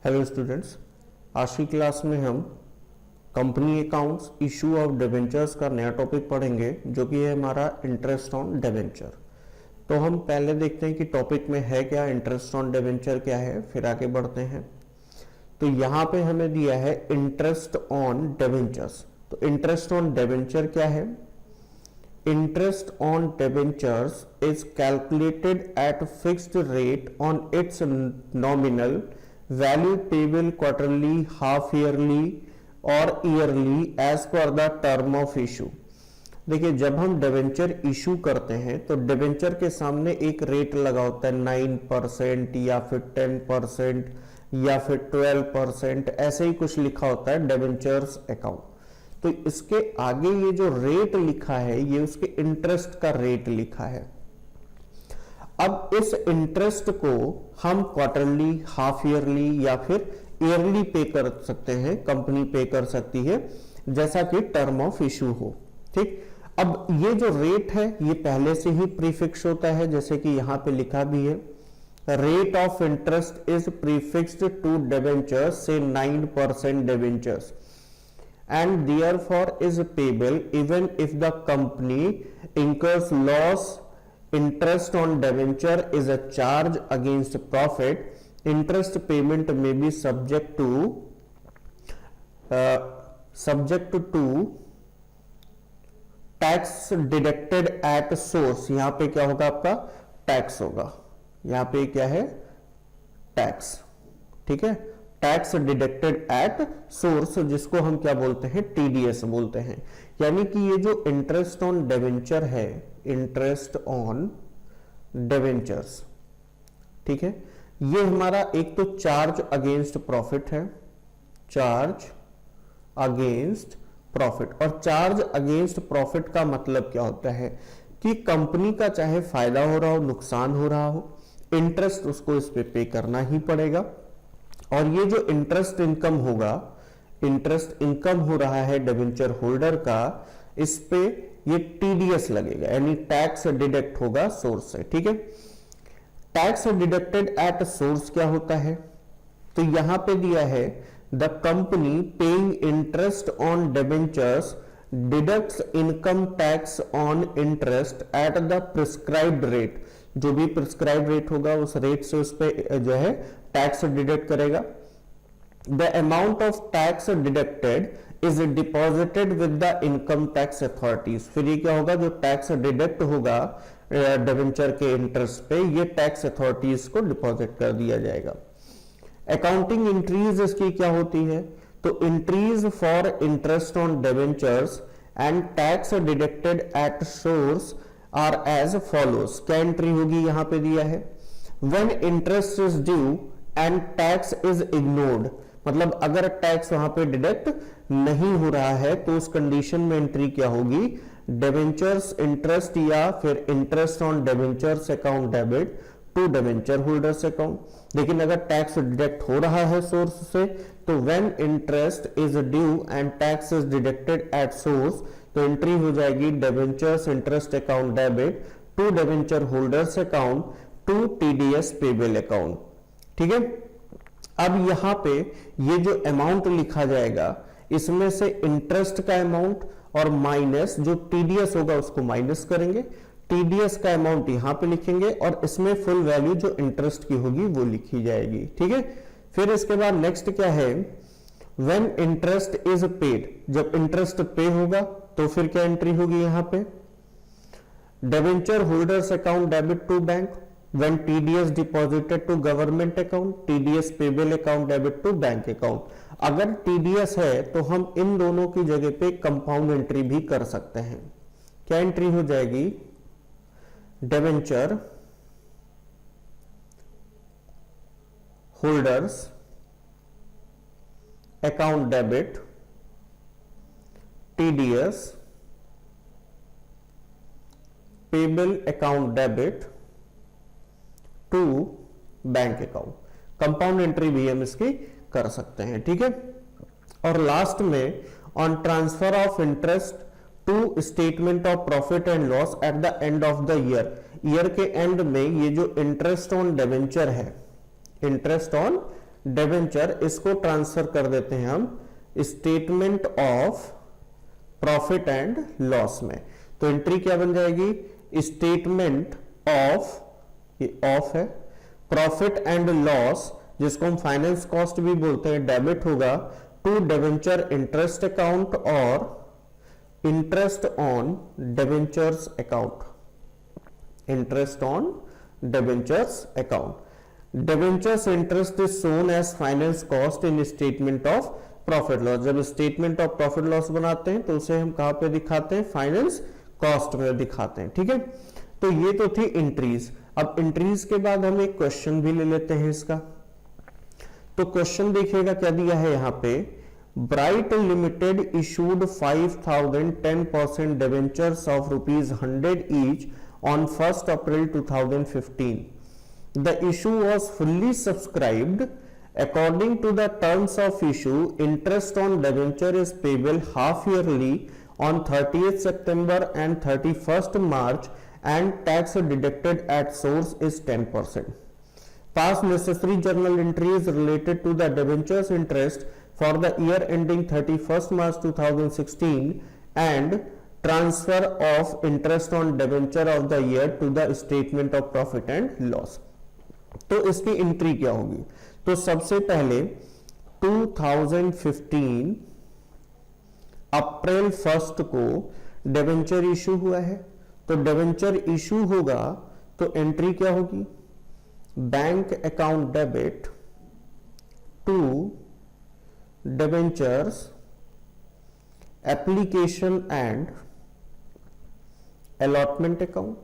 Hello students, आज की class में हम company accounts issue of debentures का नया टॉपिक पढ़ेंगे जो कि है हमारा इंटरेस्ट ऑन डिबेंचर। तो हम पहले देखते हैं कि टॉपिक में है क्या, इंटरेस्ट ऑन डिबेंचर क्या है, फिर आगे बढ़ते हैं। तो यहाँ पे हमें दिया है इंटरेस्ट ऑन डिबेंचर्स। तो इंटरेस्ट ऑन डिबेंचर क्या है? Interest on debentures is calculated at fixed rate on its nominal value payable quarterly, half yearly और yearly as per the term of issue। देखिए, जब हम डिबेंचर इशू करते हैं तो डिबेंचर के सामने एक रेट लगा होता है 9% या फिर 10% या फिर 12%, ऐसे ही कुछ लिखा होता है डिबेंचर्स अकाउंट। तो इसके आगे ये जो रेट लिखा है ये उसके इंटरेस्ट का रेट लिखा है। अब इस इंटरेस्ट को हम क्वार्टरली, हाफ ईयरली या फिर ईयरली पे कर सकते हैं, कंपनी पे कर सकती है जैसा कि टर्म ऑफ इशू हो। ठीक, अब ये जो रेट है ये पहले से ही प्रीफिक्स होता है, जैसे कि यहां पे लिखा भी है, rate of interest is prefixed to debentures से 9% debentures and therefore is payable even if the company incurs loss. Interest on debenture is a charge against profit. Interest payment may be subject to tax deducted at source। यहां पे क्या होगा? आपका tax होगा। यहां पे क्या है? टैक्स। ठीक है, टैक्स डिडक्टेड एट सोर्स, जिसको हम क्या बोलते हैं? टीडीएस बोलते हैं। यानी कि ये जो इंटरेस्ट ऑन डिबेंचर है, इंटरेस्ट ऑन डिबेंचर्स, ठीक है, ये हमारा एक तो चार्ज अगेंस्ट प्रॉफिट है, चार्ज अगेंस्ट प्रॉफिट। और चार्ज अगेंस्ट प्रॉफिट का मतलब क्या होता है कि कंपनी का चाहे फायदा हो रहा हो, नुकसान हो रहा हो, इंटरेस्ट उसको इस पे करना ही पड़ेगा। और ये जो इंटरेस्ट इनकम होगा, इंटरेस्ट इनकम हो रहा है डिबेंचर होल्डर का, इस पे ये टीडीएस लगेगा, यानी टैक्स डिडक्ट होगा सोर्स से। ठीक है, टैक्स डिडक्टेड एट सोर्स क्या होता है? तो यहां पे दिया है the company paying interest on debentures deducts income tax on interest at the prescribed rate. जो भी प्रिस्क्राइब रेट होगा उस रेट से उस पे जो है टैक्स डिडक्ट करेगा। The amount of tax deducted is deposited with the income tax authorities. फिर ये क्या होगा? जो टैक्स डिडक्ट होगा डिबेंचर के इंटरेस्ट पे, ये टैक्स अथॉरिटीज को डिपॉजिट कर दिया जाएगा। अकाउंटिंग एंट्रीज इसकी क्या होती है? तो entries for interest on debentures and tax deducted at source are as follows. क्या एंट्री होगी? यहां पे दिया है when interest is due and tax is ignored. मतलब अगर टैक्स वहां पे डिडक्ट नहीं हो रहा है तो उस कंडीशन में एंट्री क्या होगी? डिबेंचर्स इंटरेस्ट या फिर interest on debentures account debit to debenture holders account. लेकिन अगर टैक्स डिडक्ट हो रहा है सोर्स से तो when interest is due and tax is deducted at source, तो एंट्री हो जाएगी debentures interest account debit to debenture holders account to TDS payable account. ठीक है, अब यहां पे ये जो अमाउंट लिखा जाएगा इसमें से इंटरेस्ट का अमाउंट और माइनस जो टीडीएस होगा उसको माइनस करेंगे। टीडीएस का अमाउंट यहां पे लिखेंगे और इसमें फुल वैल्यू जो इंटरेस्ट की होगी वो लिखी जाएगी। ठीक है, फिर इसके बाद नेक्स्ट क्या है? व्हेन इंटरेस्ट इज पेड, जब इंटरेस्ट पे होगा तो फिर क्या एंट्री होगी? यहां पे debenture holders account debit to bank when TDS deposited to government account, TDS payable account debit to bank account. अगर टीडीएस है तो हम इन दोनों की जगह पे कंपाउंड एंट्री भी कर सकते हैं। क्या एंट्री हो जाएगी? Debenture holders account debit TDS payable account debit to bank account. Compound entry भी हम इसकी कर सकते हैं। ठीक है, और लास्ट में on transfer of interest to statement of profit and loss at the end of the year के एंड में ये जो इंटरेस्ट ऑन डिबेंचर है, इंटरेस्ट ऑन डेबेंचर, इसको ट्रांसफर कर देते हैं हम statement of profit and loss में। तो एंट्री क्या बन जाएगी, स्टेटमेंट ऑफ, ये ऑफ है, प्रॉफिट एंड लॉस जिसको हम फाइनेंस कॉस्ट भी बोलते हैं, डेबिट होगा टू डिबेंचर इंटरेस्ट अकाउंट और interest on debentures account, interest on debentures account. Debentures interest is shown as finance cost in statement of profit loss. जब statement of profit loss बनाते हैं तो उसे हम कहां पे दिखाते हैं, फाइनेंस कॉस्ट में दिखाते हैं। ठीक है, तो ये तो थी एंट्रीज। अब एंट्रीज के बाद हम एक क्वेश्चन भी ले लेते हैं इसका। तो क्वेश्चन देखिएगा क्या दिया है यहाँ पे, bright limited issued 5000 10% debentures of ₹100 each on 1st April 2015. The issue was fully subscribed. According to the terms of issue, interest on debenture is payable half yearly on 30th September and 31st March and tax deducted at source is 10%. Pass necessary journal entries related to the debentures interest for the year ending 31st March 2016 and transfer of interest on debenture of the year to the statement of profit and loss. तो इसकी entry क्या होगी, तो सबसे पहले 2015 अप्रैल 1 को debenture issue हुआ है, तो डिबेंचर इशू होगा तो एंट्री क्या होगी, bank account debit to debentures application and allotment account.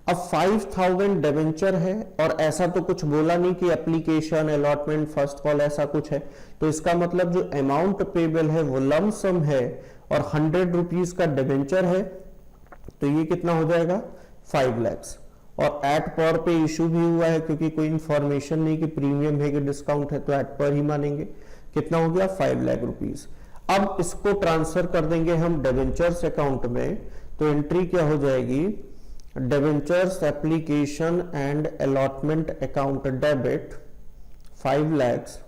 अब 5000 डिबेंचर है और ऐसा तो कुछ बोला नहीं कि एप्लीकेशन, अलॉटमेंट, फर्स्ट कॉल ऐसा कुछ है, तो इसका मतलब जो अमाउंट पेबल है वो लम सम है और 100 रुपीज का डिबेंचर है, तो ये कितना हो जाएगा 5 lakhs। और एट पर पे इशू भी हुआ है क्योंकि कोई इंफॉर्मेशन नहीं कि प्रीमियम है कि डिस्काउंट है, तो एट पर ही मानेंगे। कितना हो गया 5 लाख रुपीज। अब इसको ट्रांसफर कर देंगे हम डिबेंचर्स अकाउंट में, तो एंट्री क्या हो जाएगी, debentures application and allotment account debit 5 lakhs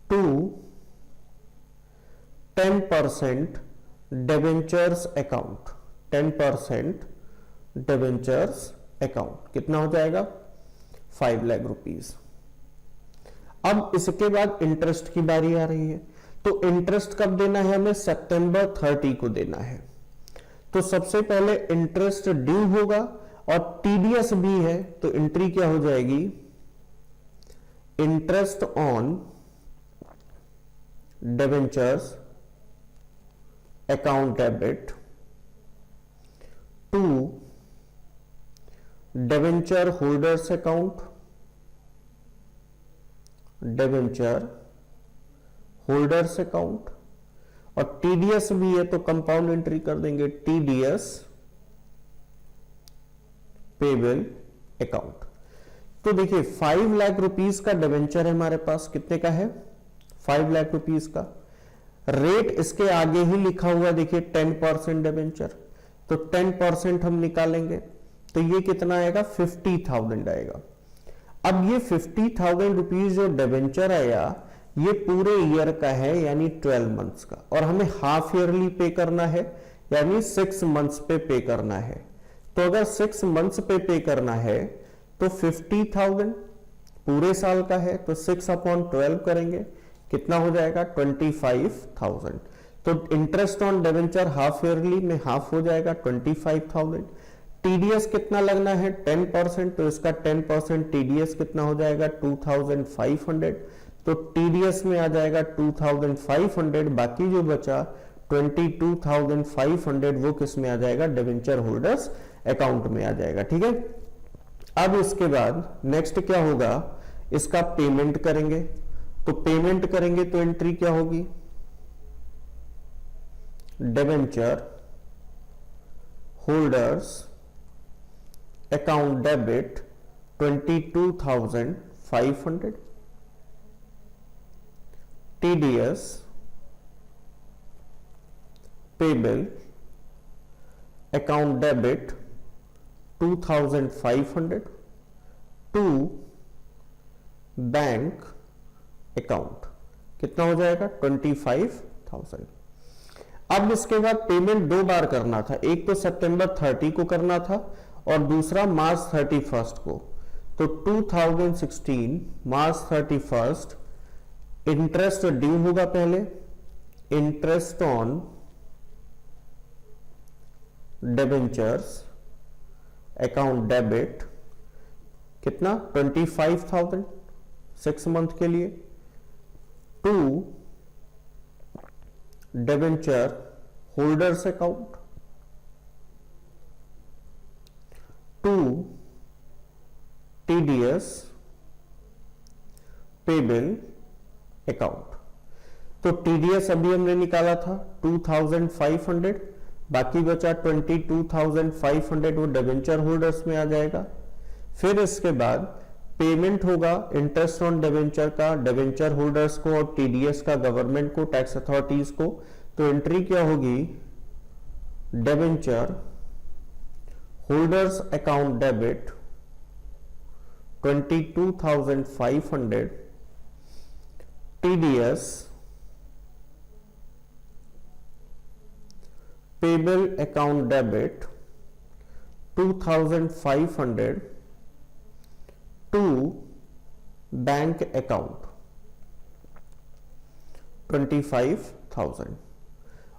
to 10% debentures account, 10% debentures account. कितना हो जाएगा 5 लाख रुपीज। अब इसके बाद इंटरेस्ट की बारी आ रही है, तो इंटरेस्ट कब देना है हमें, सितंबर 30 को देना है। तो सबसे पहले इंटरेस्ट ड्यू होगा और टीडीएस भी है, तो एंट्री क्या हो जाएगी, interest on debentures account debit to debenture holders account, debenture holders account, और टीडीएस भी है तो कंपाउंड एंट्री कर देंगे, टीडीएस पेबल अकाउंट। तो देखिए 5 लाख रुपीस का डिबेंचर है हमारे पास, कितने का है 5 लाख रुपीस का। रेट इसके आगे ही लिखा हुआ देखिए 10% डिबेंचर, तो 10% हम निकालेंगे तो ये कितना आएगा 50,000 आएगा। अब ये 50,000 रुपीज जो डिबेंचर आया ये पूरे ईयर का है यानी 12 मंथ्स का, और हमें हाफ ईयरली पे करना है यानी 6 मंथ्स पे करना है। तो अगर 6 मंथ्स पे करना है तो 50,000 पूरे साल का है, तो 6/12 करेंगे, कितना हो जाएगा 25,000। तो interest on debenture half yearly में हाफ हो जाएगा 25,000। टीडीएस कितना लगना है 10%, तो इसका 10% टीडीएस कितना हो जाएगा 2,500। तो टीडीएस में आ जाएगा 2,500, बाकी जो बचा 22,500 वो किस में आ जाएगा, डिबेंचर होल्डर्स अकाउंट में आ जाएगा। ठीक है, अब इसके बाद नेक्स्ट क्या होगा, इसका पेमेंट करेंगे। तो पेमेंट करेंगे तो एंट्री क्या होगी, debenture holders account debit 22,500, TDS payable account bank account कितना हो जाएगा 25,000। अब इसके बाद पेमेंट दो बार करना था, एक तो सितंबर 30 को करना था और दूसरा मार्च 31 को। तो 2016 मार्च 31 इंटरेस्ट ड्यू होगा पहले, interest on debentures account debit कितना 25,000 6 मंथ के लिए, to debenture holders account, to TDS payable account. तो टीडीएस अभी हमने निकाला था 2,500, बाकी बचा 22,500 वो डिबेंचर होल्डर्स में आ जाएगा। फिर इसके बाद पेमेंट होगा इंटरेस्ट ऑन डिबेंचर का डिबेंचर होल्डर्स को और टीडीएस का गवर्नमेंट को, टैक्स अथॉरिटीज को। तो एंट्री क्या होगी, debenture holders account debit 22,500, TDS payable account debit 2,500 to bank account 25,000।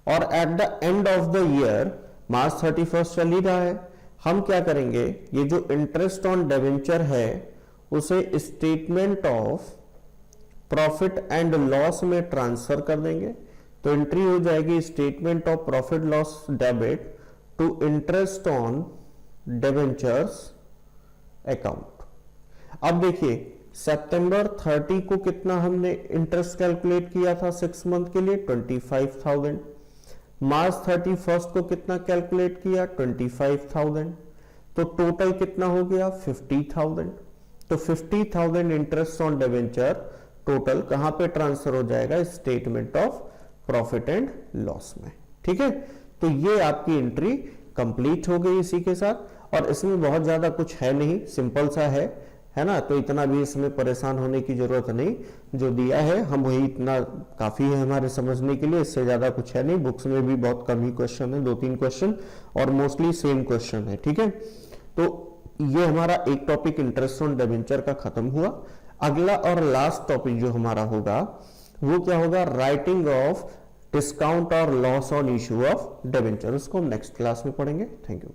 और at the end of the year March 31 चल ही रहा है, हम क्या करेंगे, ये जो इंटरेस्ट ऑन डिबेंचर है उसे statement of profit and loss में ट्रांसफर कर देंगे। तो एंट्री हो जाएगी statement of profit loss debit to interest on debentures account. अब देखिए सितंबर 30 को कितना हमने इंटरेस्ट कैलकुलेट किया था 6 मंथ के लिए 25,000, मार्च 31 को कितना कैलकुलेट किया 25,000, तो टोटल कितना हो गया 50,000। तो 50,000 इंटरेस्ट ऑन डिबेंचर टोटल कहां पे ट्रांसफर हो जाएगा, statement of profit and loss में। ठीक है, तो ये आपकी एंट्री कंप्लीट हो गई इसी के साथ। और इसमें बहुत ज्यादा कुछ है नहीं, सिंपल सा है ना, तो इतना भी इसमें परेशान होने की जरूरत नहीं। जो दिया है हम वही इतना काफी है हमारे समझने के लिए, इससे ज्यादा कुछ है नहीं। बुक्स में भी बहुत कम ही क्वेश्चन है, 2-3 क्वेश्चन और मोस्टली सेम क्वेश्चन है। ठीक है, तो ये हमारा एक टॉपिक इंटरेस्ट ऑन डिबेंचर का खत्म हुआ। अगला और लास्ट टॉपिक जो हमारा होगा वो क्या होगा, राइटिंग ऑफ डिस्काउंट और loss on issue of debenture. उसको हम नेक्स्ट क्लास में पढ़ेंगे। Thank you.